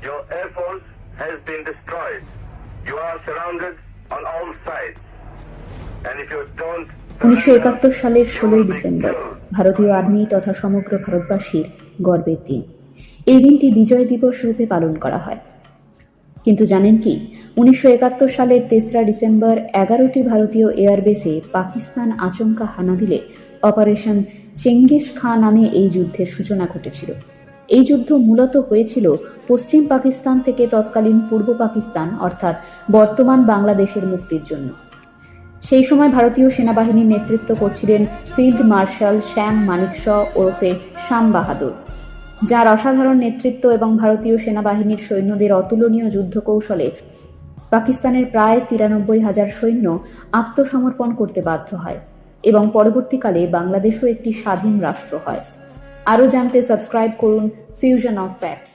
Your air force has been destroyed. You are surrounded on all sides. And if you don't 1971 সালের 16 December ভারতীয় army তথা সমগ্র ভারতবাসীর গর্বের দিন। এই দিনটি বিজয় দিবস রূপে পালন করা হয়। কিন্তু জানেন কি, 1971 সালের 3রা ডিসেম্বর 11টি ভারতীয় এয়ারবেসে পাকিস্তান আচমকা হানা দিলে অপারেশন চেঙ্গিস খাঁ নামে এই যুদ্ধের সূচনা ঘটেছিল। এই যুদ্ধ মূলত হয়েছিল পশ্চিম পাকিস্তান থেকে তৎকালীন পূর্ব পাকিস্তান অর্থাৎ বর্তমান বাংলাদেশের মুক্তির জন্য। সেই সময় ভারতীয় সেনাবাহিনীর নেতৃত্ব করছিলেন ফিল্ড মার্শাল শ্যাম মানিকশ ওরফে শ্যাম বাহাদুর, যার অসাধারণ নেতৃত্ব এবং ভারতীয় সেনাবাহিনীর সৈন্যদের অতুলনীয় যুদ্ধ কৌশলে পাকিস্তানের প্রায় 93,000 সৈন্য আত্মসমর্পণ করতে বাধ্য হয় এবং পরবর্তীকালে বাংলাদেশও একটি স্বাধীন রাষ্ট্র হয়। আরও জানতে সাবস্ক্রাইব করুন ফিউশন অফ ফ্যাক্টস।